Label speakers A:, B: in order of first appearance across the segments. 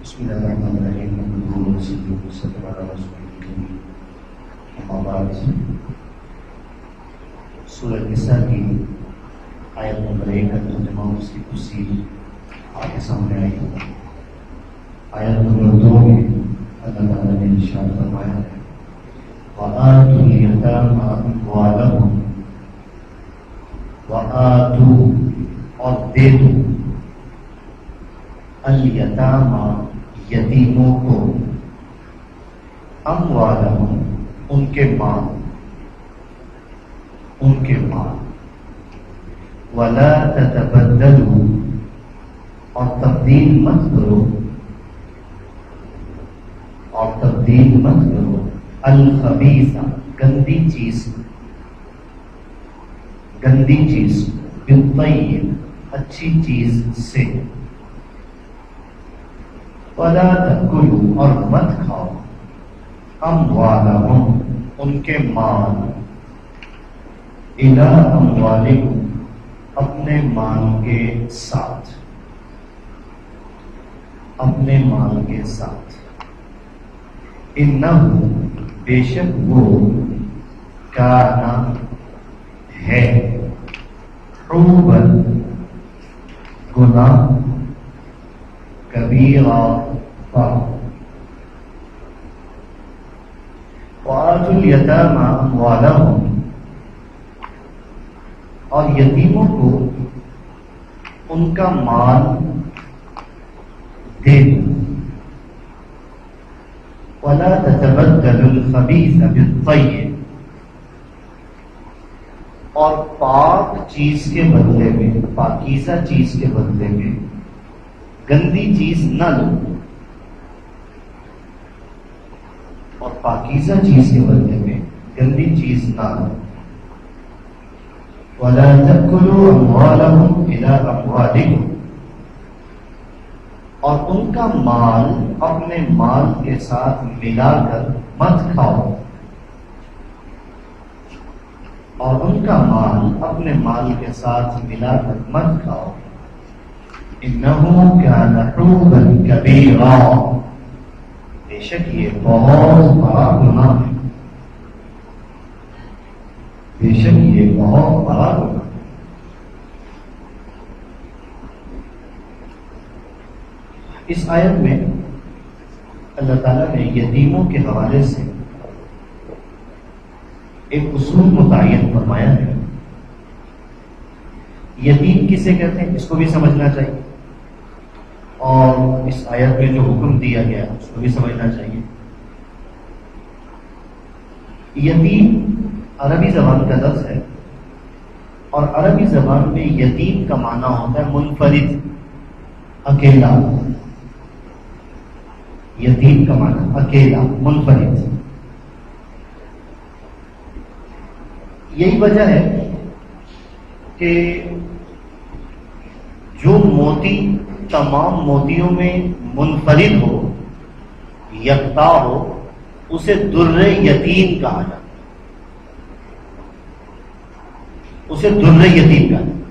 A: بسم اللہ الرحمن الرحیم صلی اللہ علیہ وسلم۔ اما بعد، سورہ نساء کی آیت نمبر 1 کا ترجمہ اس کی تفصیل آپ کے سامنے آئی۔ آیت نمبر 2 میں اللہ تعالیٰ نے ارشاد فرمایا ہے وَآتُوا الْيَتَامَى أَمْوَالَهُمْ، وَآتُوا اور دے دو الیتامى یتیموں کو اموالہم ان کے مال ولا تتبدلوا اور تبدیل مت کرو الخبیث گندی چیز بالطیب اچھی چیز سے، وَلَا تَأْكُلُوا اور مت کھاؤ أَمْوَالَهُمْ ان کے مال إِلَىٰ أَمْوَالِكُمْ اپنے مال کے ساتھ إِنَّهُ بے شک وہ كَانَ ہے حُوبًا گناہ کبیرہ وآتوا اليتامى أموالهم اور یتیموں کو ان کا مال دے دو، ولا تتبدلوا الخبیث بالطیب اور پاک چیز کے بدلے میں، پاکیزہ چیز کے بدلے میں گندی چیز نہ لو، اور پاکیزہ چیز کے بدلے میں گندی چیز نہ لو۔ وَلَا تَأْكُلُوا أَمْوَالَهُمْ إِلَىٰ أَمْوَالِكُمْ اور ان کا مال اپنے مال کے ساتھ ملا کر مت کھاؤ، إِنَّهُ كَانَ حُوبًا كَبِيرًا بے شک یہ بہت بڑا گناہ ہے، اس آیت میں اللہ تعالیٰ نے یتیموں کے حوالے سے ایک اصول متعین فرمایا ہے۔ یتیم کسے کہتے ہیں اس کو بھی سمجھنا چاہیے، اور اس آیت میں جو حکم دیا گیا اس کو بھی سمجھنا چاہیے۔ یتیم عربی زبان کا لفظ ہے، اور عربی زبان میں یتیم کا معنی ہوتا ہے منفرد، اکیلا۔ یتیم کا معنی اکیلا، منفرد۔ یہی وجہ ہے کہ جو موتی تمام موتیوں میں منفرد ہو، یکتا ہو، اسے در یتیم کہا جاتا ہے۔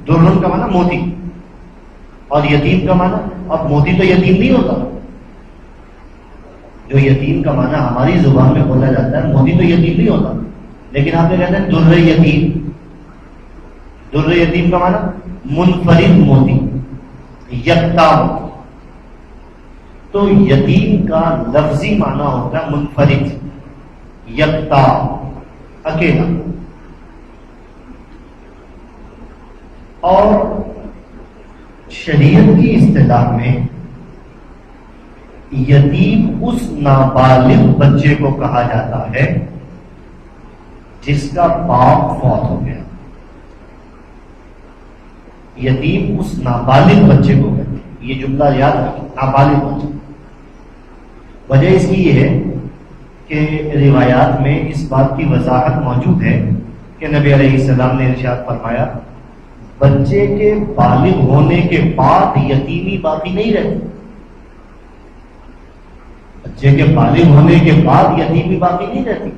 A: درن کا معنی موتی، اور یتیم کا معنی، اب موتی تو یتیم نہیں ہوتا، جو یتیم کا معنی ہماری زبان میں بولا جاتا ہے موتی تو یتیم نہیں ہوتا، لیکن آپ نے کہتے ہیں در یتیم کا معنی منفرد موتی، یکتا موتی۔ تو یتیم کا لفظی معنی ہوتا ہے منفرد، یکتا، اکیلا۔ اور شریعت کی اصطلاح میں یتیم اس نابالغ بچے کو کہا جاتا ہے جس کا باپ فوت ہو گیا۔ یتیم اس نابالغ بچے کو کہتے ہیں، یہ جملہ یاد رکھیں، نابالغ بچہ۔ وجہ اس کی یہ ہے کہ روایات میں اس بات کی وضاحت موجود ہے کہ نبی علیہ السلام نے ارشاد فرمایا بچے کے بالغ ہونے کے بعد یتیمی باقی نہیں رہتی، بچے کے بالغ ہونے کے بعد یتیمی باقی نہیں رہتی۔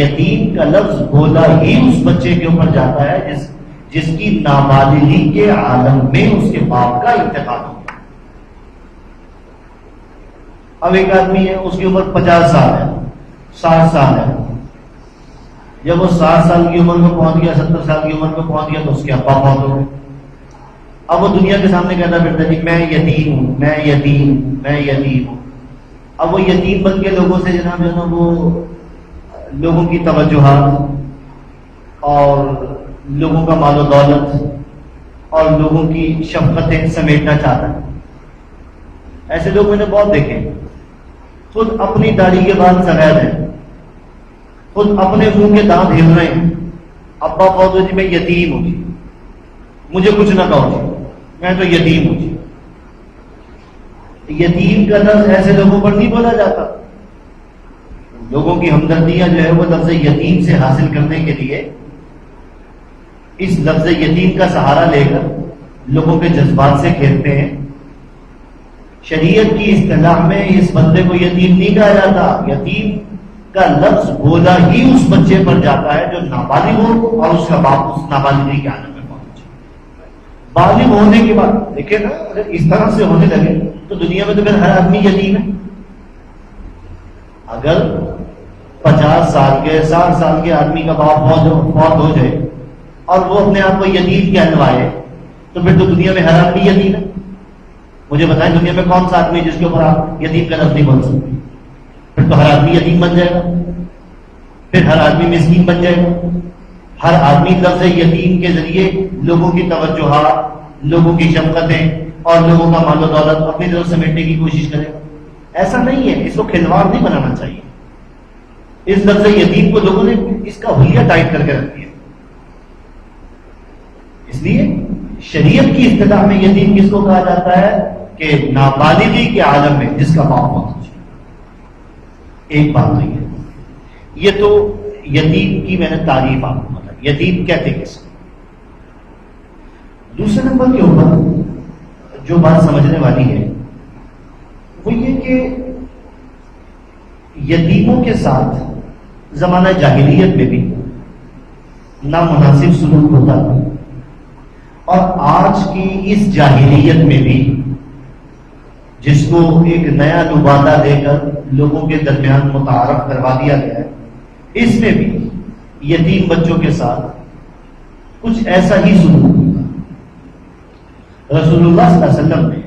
A: یتیم کا لفظ بولا ہی اس بچے کے اوپر جاتا ہے جس کی نابالغی کے عالم میں اس کے باپ کا انتقال ہو گیا۔ اب ایک آدمی ہے، اس کی عمر 50 سال ہے، 60 سال ہے، جب وہ 60 سال کی عمر میں پہنچ گیا، 70 سال کی عمر میں پہنچ گیا تو اس کے ابا فوت ہو گئے۔ اب وہ دنیا کے سامنے کہتا پھرتا جی میں یتیم ہوں، میں یتیم ہوں، میں یتیم ہوں۔ اب وہ یتیم بن کے لوگوں سے جناب جو ہے وہ لوگوں کی توجہات اور لوگوں کا مال و دولت اور لوگوں کی شفقتیں سمیٹنا چاہتا ہے۔ ایسے لوگ میں نے بہت دیکھے، خود اپنی داڑھی کے بعد سفید ہے، خود اپنے منہ کے دانت ہل رہے ہیں، ابا فوت ہو جی میں یتیم ہوں جی، مجھے کچھ نہ کہو جی، میں تو یتیم ہوں جی۔ یتیم کا لفظ ایسے لوگوں پر نہیں بولا جاتا۔ لوگوں کی ہمدردیاں جو ہے وہ لفظ یتیم سے حاصل کرنے کے لیے اس لفظ یتیم کا سہارا لے کر لوگوں کے جذبات سے کھیلتے ہیں۔ شریعت کی اصطلاح میں اس بندے کو یتیم نہیں کہا جاتا، یتیم کا لفظ بولا ہی اس بچے پر جاتا ہے جو نابالغ ہو اور اس کا باپ اس نابالغی کے عالم میں پہنچے۔ بالغ ہونے کے بعد دیکھیں نا، اگر اس طرح سے ہونے لگے تو دنیا میں تو پھر ہر آدمی یتیم ہے۔ اگر 50 سال کے 60 سال کے آدمی کا باپ فوت ہو جائے اور وہ اپنے آپ کو یتیم کہلوائے تو پھر تو دنیا میں ہر آدمی یتیم ہے۔ مجھے بتائیں دنیا میں کون سا آدمی ہے جس کے اوپر آپ یتیم کا لفظ نہیں بول سکتے؟ پھر تو ہر آدمی یتیم بن جائے گا، پھر ہر آدمی مسکین بن جائے گا۔ ہر آدمی لفظ یتیم کے ذریعے لوگوں کی توجہات، لوگوں کی شفقتیں اور لوگوں کا مال و دولت اپنی طرف سمیٹنے کی کوشش کرے گا۔ ایسا نہیں ہے، اس کو کھلواڑ نہیں بنانا چاہیے۔ اس لفظ یتیم کو لوگوں نے اس کا حلیہ ٹائٹ کر کے رکھ دیا۔ اس لیے شریعت کی اصطلاح میں یتیم کس کو کہا جاتا ہے کہ نابالغی کے عالم میں جس کا باپ فوت ہو جائے۔ ایک بات تو یہ تو یتیم کی میں نے تعریف آپ کو بتائی، یتیم کہتے کس کو۔ دوسرے نمبر کے اوپر جو بات سمجھنے والی ہے وہ یہ کہ یتیموں کے ساتھ زمانہ جاہلیت میں بھی نامناسب سلوک ہوتا تھا، اور آج کی اس جاہلیت میں بھی جس کو ایک نیا نبادہ دے کر لوگوں کے درمیان متعارف کروا دیا گیا ہے، اس میں بھی یتیم بچوں کے ساتھ کچھ ایسا ہی سلوک ہوتا۔ رسول اللہ صلی اللہ علیہ وسلم نے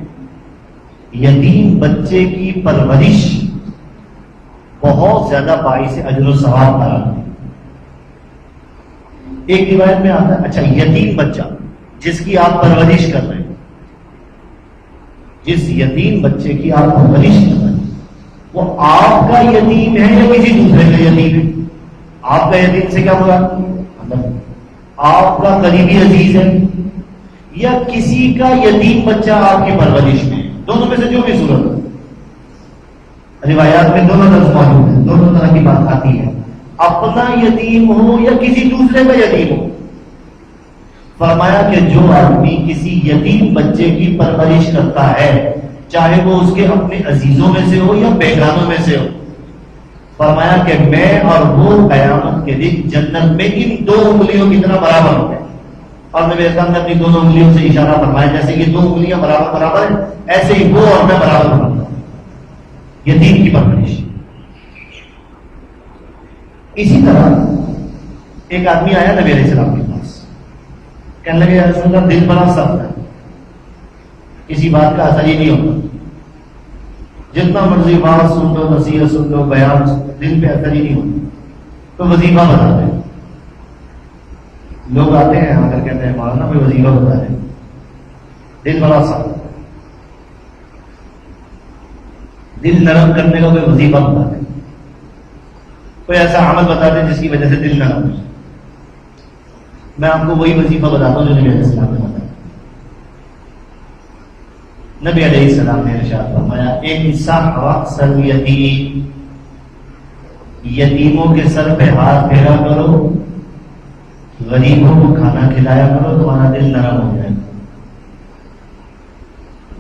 A: یتیم بچے کی پرورش بہت زیادہ باعث اجر و ثواب قرار دی۔ ایک روایت میں آتا ہے، اچھا یتیم بچہ جس کی آپ پرورش کر رہے ہیں، جس یتیم بچے کی آپ پرورش کر رہے ہیں، وہ آپ کا یتیم ہے یا کسی دوسرے کا یتیم ہے؟ آپ کا یتیم سے کیا ہوا؟ آپ کا قریبی عزیز ہے یا کسی کا یتیم بچہ آپ کی پرورش میں ہے؟ دونوں میں سے جو بھی صورت ہے، روایات میں دونوں لفظ موجود ہیں، دونوں طرح کی بات آتی ہے۔ اپنا یتیم ہو یا کسی دوسرے کا یتیم ہو، فرمایا کہ جو آدمی کسی یتیم بچے کی پرورش کرتا ہے، چاہے وہ اس کے اپنے عزیزوں میں سے ہو یا بیگانوں میں سے ہو، فرمایا کہ میں اور وہ قیامت کے دن جنت میں ان 2 انگلیوں کی طرح برابر ہوں گے۔ اور نبی اسلام نے اپنی دونوں انگلیوں سے اشارہ فرمایا، جیسے یہ 2 انگلیاں برابر ہیں، ایسے ہی وہ اور میں برابر ہوں۔ یتیم کی پرورش۔ اسی طرح ایک آدمی آیا نبی علیہ السلام کے پاس، کہنے لگے یا رسول اللہ دل بڑا سخت ہے، کسی بات کا اثر ہی نہیں ہوتا، جتنا مرضی بات سن لو، نصیحت سن لو، بیان سن لو، دل پہ اثر ہی نہیں ہوتا۔ تو وظیفہ بتا دیں۔ لوگ آتے ہیں آ کر کہتے ہیں مولانا کوئی وظیفہ بتا دیں، دل بڑا سخت ہے، دل نرم کرنے کا کوئی وظیفہ بتا دیں، کوئی ایسا عمل بتا دیں جس کی وجہ سے دل نرم ہو جائے۔ میں آپ کو وہی وظیفہ بتاتا ہوں جو نبی علیہ السلام نے بتایا۔ نبی علیہ السلام نے ارشاد فرمایا، امسح رأس الیتیم، یتیموں کے سر پہ ہاتھ پھیرا کرو، غریبوں کو کھانا کھلایا کرو، تمہارا دل نرم ہو جائے گا۔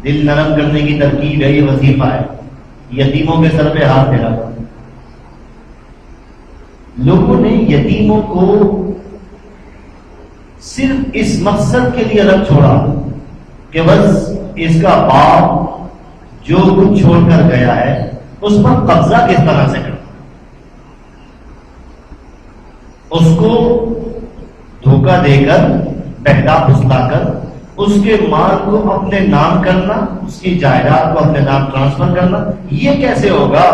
A: دل نرم کرنے کی ترکیب ہے، یہ وظیفہ ہے، یتیموں کے سر پہ ہاتھ پھیرا کرو۔ لوگوں نے یتیموں کو صرف اس مقصد کے لیے الگ چھوڑا کہ بس اس کا باپ جو کچھ چھوڑ کر گیا ہے اس پر قبضہ کس طرح سے کرنا، اس کو دھوکہ دے کر، بہلا پھسلا کر اس کے مال کو اپنے نام کرنا، اس کی جائیداد کو اپنے نام ٹرانسفر کرنا، یہ کیسے ہوگا؟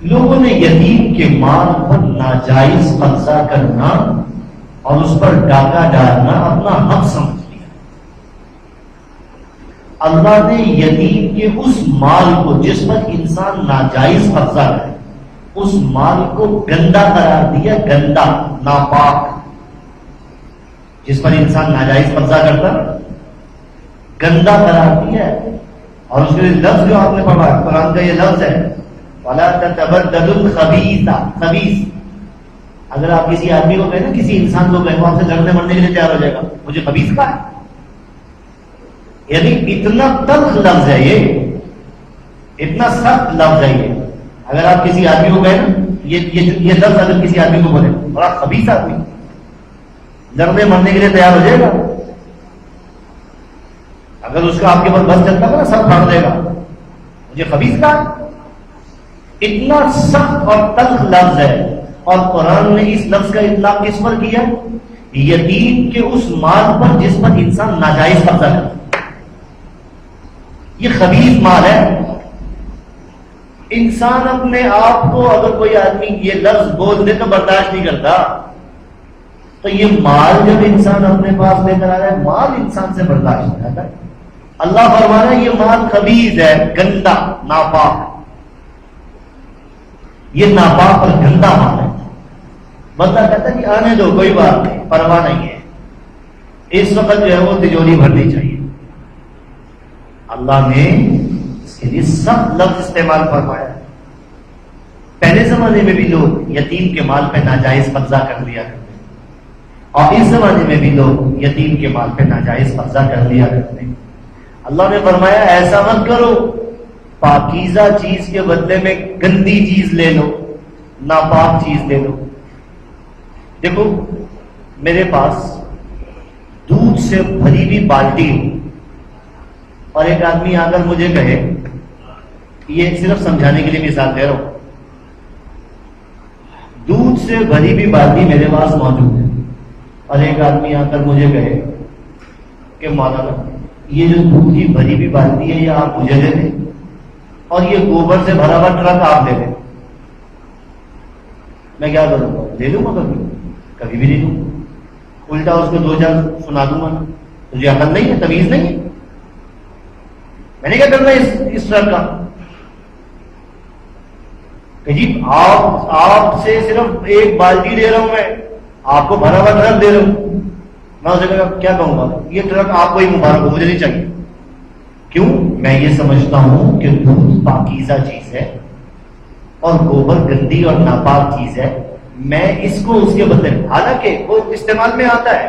A: لوگوں نے یتیم کے مال پر ناجائز قبضہ کرنا اور اس پر ڈاکہ ڈالنا اپنا حق سمجھ لیا۔ اللہ نے یتیم کے اس مال کو جس پر انسان ناجائز قبضہ کرے، اس مال کو گندا قرار دیا، گندا، ناپاک۔ جس پر انسان ناجائز قبضہ کرتا گندا قرار دیا ہے۔ اور اس کے لفظ جو آپ نے پڑھا قرآن کا یہ لفظ ہے وَلَا تَتَبَدَّلُوا الْخَبِيثَ، خبیث۔ اگر آپ کسی آدمی کو کہیں نا، کسی انسان کو کہیں، وہ آپ سے لڑنے مرنے کے لیے تیار ہو جائے گا، مجھے خبیث کہا ہے، یعنی اتنا تلخ لفظ ہے یہ، اتنا سخت لفظ ہے یہ۔ اگر آپ کسی آدمی کو کہیں نا، یہ لفظ اگر کسی آدمی کو بولے، بڑا خبیث آدمی، لڑنے مرنے کے لیے تیار ہو جائے گا، اگر اس کا آپ کے پاس بس چلتا ہے نا، سب پھاڑ دے گا، مجھے خبیث کہا ہے۔ اتنا سخت اور تلخ لفظ ہے، اور قرآن نے اس لفظ کا اطلاق کس پر کیا؟ یتیم کے اس مال پر جس پر انسان ناجائز قبضہ کرتا، یہ خبیث مال ہے۔ انسان اپنے آپ کو، اگر کوئی آدمی یہ لفظ بول دے تو برداشت نہیں کرتا، تو یہ مال جب انسان اپنے پاس لے کر آ رہا ہے، مال انسان سے برداشت نہیں کرتا۔ اللہ فرما رہا ہے یہ مال خبیث ہے، گندا، ناپاک، یہ ناپاک اور گندا مال ہے۔ بندہ کہتا ہے کہ آنے دو، کوئی بات نہیں، پرواہ نہیں ہے، اس وقت جو ہے وہ تجوری بھرنی چاہیے۔ اللہ نے اس کے لیے سخت لفظ استعمال فرمایا۔ پہلے زمانے میں بھی لوگ یتیم کے مال پہ ناجائز قبضہ کر لیا کرتے، اور اس زمانے میں بھی لوگ یتیم کے مال پہ ناجائز قبضہ کر لیا کرتے۔ اللہ نے فرمایا ایسا مت کرو، پاکیزہ چیز کے بدلے میں گندی چیز لے لو، ناپاک چیز لے لو۔ دیکھو میرے پاس دودھ سے بھری ہوئی بالٹی ہو، اور ایک آدمی آ کر مجھے کہے، یہ صرف سمجھانے کے لیے مثال دے رہا ہوں، دودھ سے بھری ہوئی بالٹی میرے پاس موجود ہے، اور ایک آدمی آ کر مجھے کہے کہ مولانا یہ جو دودھ کی بھری ہوئی بالٹی ہے یہ آپ مجھے دے دیں، اور یہ گوبر سے بھرا ہوا ٹرک آپ دے دیں، میں کیا کروں گا؟ لے لوں گا، کبھی بھی نہیں لوں، الٹا اس کو دو چار سنا دوں گا۔ تجھے عقل نہیں ہے، تمیز نہیں ہے، میں نے کیا کرنا اس ٹرک کا؟ کہ جی آپ سے صرف ایک بالٹی لے رہا ہوں، میں آپ کو بھرا ہوا ٹرک دے رہا ہوں، میں اسے کیا کہوں گا؟ یہ ٹرک آپ کو ہی مبارک ہو، مجھے نہیں چاہیے۔ کیوں؟ میں یہ سمجھتا ہوں کہ دودھ پاکیزہ چیز ہے اور گوبر گندی اور ناپاک چیز ہے، میں اس کو اس کے بدلے، حالانکہ وہ استعمال میں آتا ہے،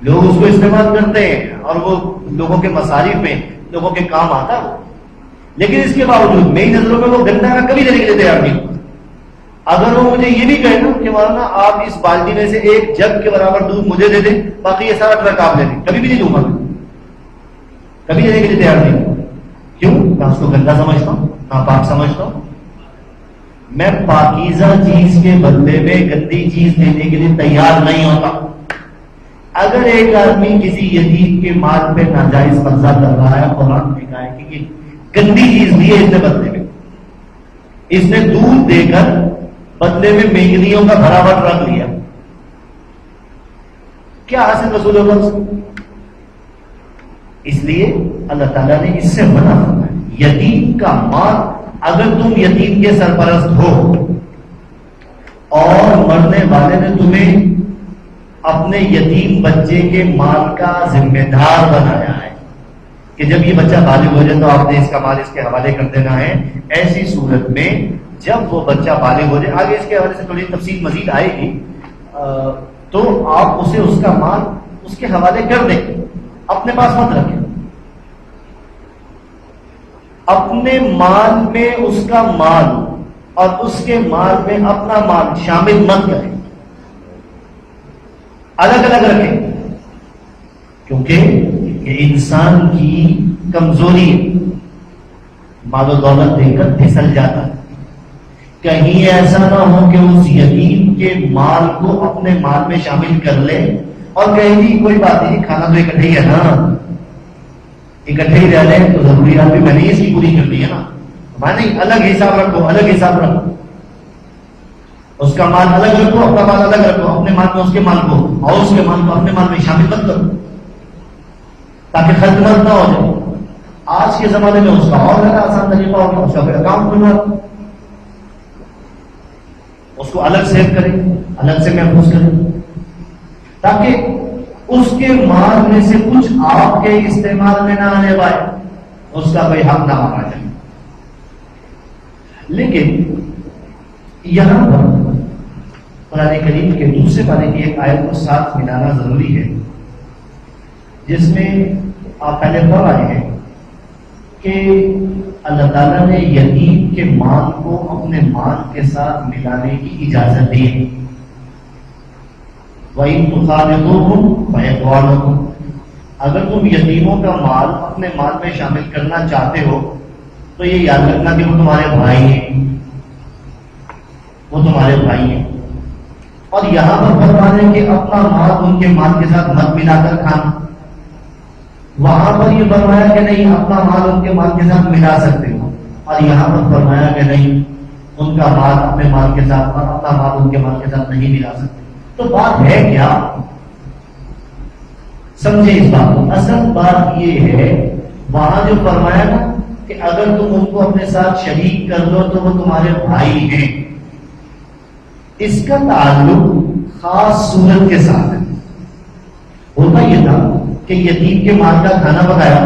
A: لوگ اس کو استعمال کرتے ہیں اور وہ لوگوں کے مصارف میں، لوگوں کے کام آتا ہے، لیکن اس کے باوجود میری نظروں میں وہ گندا کا کبھی لینے کے لیے تیار نہیں۔ اگر وہ مجھے یہ بھی کہے نا کہ مولانا آپ اس بالٹی میں سے ایک جگ کے برابر دودھ مجھے دے دیں، باقی یہ سارا ٹرک آپ لے لیں، کبھی بھی نہیں دوں گا، کبھی لینے کے لیے تیار نہیں۔ کیوں؟ میں اس کو گندا سمجھتا ہوں، ناپاک سمجھتا ہوں۔ میں پاکیزہ چیز کے بدلے میں گندی چیز دینے کے لیے تیار نہیں ہوتا۔ اگر ایک آدمی کسی یتیم کے مال پہ ناجائز قبضہ کر رہا ہے، قرآن نے کہا ہے کہ یہ گندی چیز دی ہے، اس نے بدلے میں، اس نے دودھ دے کر بدلے میں مینگنیوں کا بھرا ہوا ٹرک لیا، کیا حاصل رسول اللہ سے؟ اس لیے اللہ تعالیٰ نے اس سے منع فرمایا، یتیم کا مال، اگر تم یتیم کے سرپرست ہو اور مرنے والے نے تمہیں اپنے یتیم بچے کے مال کا ذمہ دار بنایا ہے کہ جب یہ بچہ بالغ ہو جائے تو آپ نے اس کا مال اس کے حوالے کر دینا ہے، ایسی صورت میں جب وہ بچہ بالغ ہو جائے، آگے اس کے حوالے سے تھوڑی تفصیل مزید آئے گی، تو آپ اسے اس کا مال اس کے حوالے کر دیں، اپنے پاس مت رکھیں، اپنے مال میں اس کا مال اور اس کے مال میں اپنا مال شامل مت کریں، الگ الگ رکھیں، کیونکہ یہ انسان کی کمزوری ہے۔ مال و دولت دے کر پھسل جاتا ہے. کہیں ایسا نہ ہو کہ اس یتیم کے مال کو اپنے مال میں شامل کر لے اور کہیں جی کوئی بات نہیں، کھانا تو اکٹھے ہی ہے نا، اکٹھے ہی رہ لیں تو ضروریات بھی میں نے اس کی پوری کرنی ہے نا، میں نہیں، الگ حساب رکھو، الگ حساب رکھو، اس کا مال الگ رکھو، اپنا مال الگ رکھو، اپنے مال میں اس کے مال کو اور اس کے مال کو اپنے مال میں شامل مت کرو تاکہ خرچ مت نہ ہو جائے. آج کے زمانے میں اس کا اور زیادہ آسان طریقہ ہوگا، اس کا کوئی اکاؤنٹ کھلوا، اس کو الگ سیو کریں، الگ سے محفوظ کریں تاکہ اس کے مال میں سے کچھ آپ کے استعمال میں نہ آنے پائے، اس کا کوئی حق نہ مانا جائے. لیکن یہاں پر قرآن کریم کے دوسرے پارے کی ایک آیت کو ساتھ ملانا ضروری ہے، جس میں آپ پہلے پڑھ آئے ہیں کہ اللہ تعالیٰ نے یتیم کے مال کو اپنے مال کے ساتھ ملانے کی اجازت دی. وَإِن تُخَالِطُوهُمْ فَإِخْوَانُكُمْ، اگر تم یتیموں کا مال اپنے مال میں شامل کرنا چاہتے ہو تو یہ یاد رکھنا کہ وہ تمہارے بھائی ہیں، وہ تمہارے بھائی ہیں. اور یہاں پر فرما دیں کہ اپنا مال ان کے مال کے ساتھ مت ملا کر کھانا. وہاں پر یہ فرمایا کہ نہیں اپنا مال ان کے مال کے ساتھ ملا سکتے ہو، اور یہاں پر فرمایا کہ نہیں ان کا مال اپنے مال کے ساتھ اور اپنا مال ان کے مال کے ساتھ نہیں ملا سکتے. تو بات ہے کیا؟ سمجھے اس بات کو. اصل بات یہ ہے وہاں جو فرمایا نا کہ اگر تم ان کو اپنے ساتھ شریک کر دو تو وہ تمہارے بھائی ہیں، اس کا تعلق خاص صورت کے ساتھ ہے. ہوتا یہ تھا کہ یتیم کے مال کا کھانا پکایا،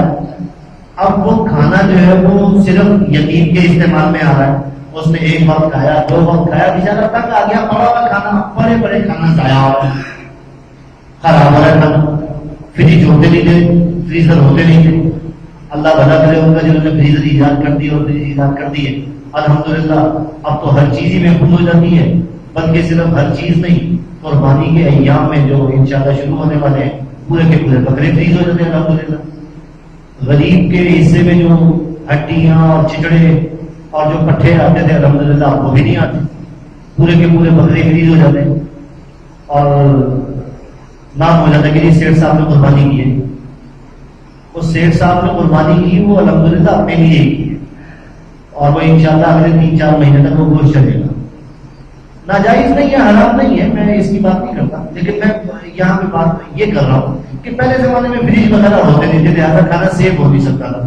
A: اب وہ کھانا جو ہے وہ صرف یتیم کے استعمال میں آ رہا ہے. اس نے ایک وقت کھایا، دو وقت کھایا، بیچارہ تک آ گیا، پڑا ہوا کھانا، بڑے بڑے کھانا ضائع ہو رہا ہے، خراب ہو رہا ہے کھانا، فریج ہوتے نہیں تھے، فریزر ہوتے نہیں تھے. اللہ بھلا کرے ان کا جنہوں نے فریزر ایجاد کر دی اور فریج ایجاد کر دی ہے، الحمدللہ اب تو ہر چیز ہی محفوظ ہو جاتی ہے. بلکہ صرف ہر چیز نہیں، قربانی کے ایام میں جو انشاءاللہ شروع ہونے والے ہیں پورے کے پورے بکرے فریز ہو جاتے ہیں الحمدللہ. غریب کے حصے میں جو ہڈیاں اور چچڑے اور جو پٹھے آتے تھے الحمدللہ وہ بھی نہیں آتے، پورے کے پورے بکرے فریز ہو جاتے ہیں. اور نام ہو جاتا ہے کہ سیٹ صاحب نے قربانی کی ہے، اس سیٹ صاحب نے قربانی کی وہ الحمدللہ اپنے لیے کی ہے، اور وہ انشاءاللہ اگلے 3-4 مہینے تک وہ گوشت چلے گا. ناجائز نہیں ہے، حرام نہیں ہے، میں اس کی بات نہیں کرتا، لیکن میں یہاں پہ بات یہ کر رہا ہوں کہ پہلے زمانے میں فریج وغیرہ ہوتے نہیں تھے، لہٰذا کھانا سیو ہو نہیں سکتا تھا.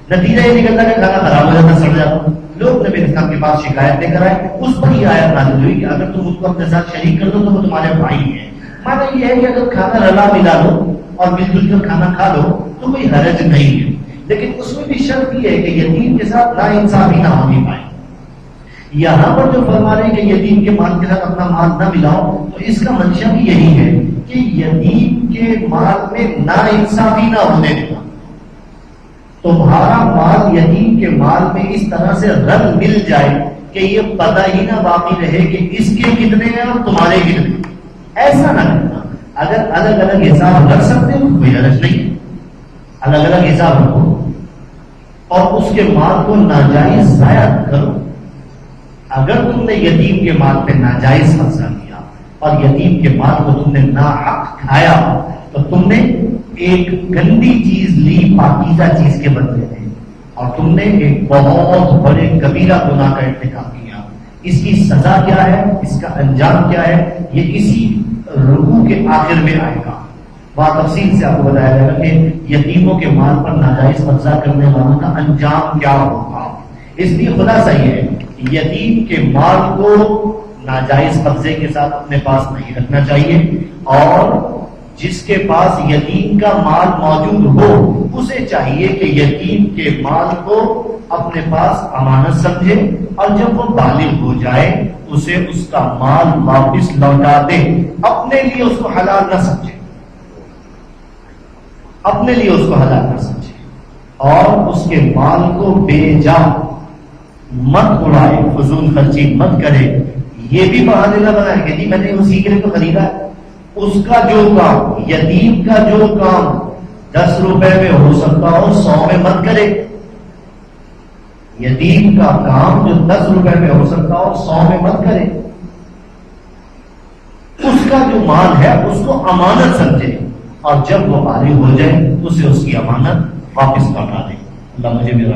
A: نتیجہ یہ نکلتا کہ کھانا خراب ہو جاتا، سڑ جاتا. لوگ نبی اسلام کے پاس شکایت لے کر آئے، اس پر یہ آیت نازل ہوئی کہ اگر تم اس کو اپنے ساتھ شریک کر دو تو وہ تمہارے بھائی ہیں. مانا یہ ہے کہ اگر کھانا رلا ملا لو اور مل جل کر کھانا کھا لو تو کوئی حرج نہیں ہے، لیکن اس میں بھی شرط یہ ہے کہ یتیم کے ساتھ نا انصافی نہ ہونی پائے. یہاں پر جو فرما رہے ہیں کہ یتیم کے مال کے ساتھ اپنا مال نہ ملاؤ، تو اس کا منشا بھی یہی ہے کہ یتیم کے مال میں نا انصافی نہ ہونے دینا. تمہارا مال یتیم کے مال میں اس طرح سے رنگ مل جائے کہ یہ پتہ ہی نہ باقی رہے کہ اس کے کتنے ہیں اور تمہارے کتنے. ایسا نہ کرنا. اگر الگ الگ حساب رکھ سکتے ہو کوئی حرج نہیں، الگ الگ حساب رکھو اور اس کے مال کو ناجائز ضائع کرو. اگر تم نے یتیم کے مال پہ ناجائز قبضہ کیا اور یتیم کے مال کو تم نے ناحق کھایا تو تم نے ایک گندی چیز لی پاکیزہ چیز کے بدلے میں، اور تم نے ایک بہت بڑے کبیرہ گناہ کا ارتکاب کیا. اس کی سزا کیا ہے، اس کا انجام کیا ہے، یہ اسی رکوع کے آخر میں آئے گا. وہاں تفصیل سے آپ کو بتایا جائے گا کہ یتیموں کے مال پر ناجائز قبضہ کرنے والوں کا انجام کیا ہوگا. اس لیے خلاصہ یہ ہے یتیم کے مال کو ناجائز قبضے کے ساتھ اپنے پاس نہیں رکھنا چاہیے، اور جس کے پاس یتیم کا مال موجود ہو اسے چاہیے کہ یتیم کے مال کو اپنے پاس امانت سمجھے، اور جب وہ بالغ ہو جائے اسے اس کا مال واپس لوٹا دے. اپنے لیے اس کو حلال نہ سمجھے، اپنے لیے اس کو حلال نہ سمجھے، اور اس کے مال کو بے جا مت اڑائے، فضول خرچی مت کرے. یہ بھی بہانے نہ بنائے کہ جی میں نے اسی کے لیے تو خریدا ہے. اس کا جو کام، یتیم کا جو کام 10 روپے میں ہو سکتا ہو 100 میں مت کرے. یتیم کا کام جو 10 روپے میں ہو سکتا ہو 100 میں مت کرے. اس کا جو مال ہے اس کو امانت سمجھے اور جب وہ بالغ ہو جائے تو اسے اس کی امانت واپس لوٹا دے. اللہ مجھے میرا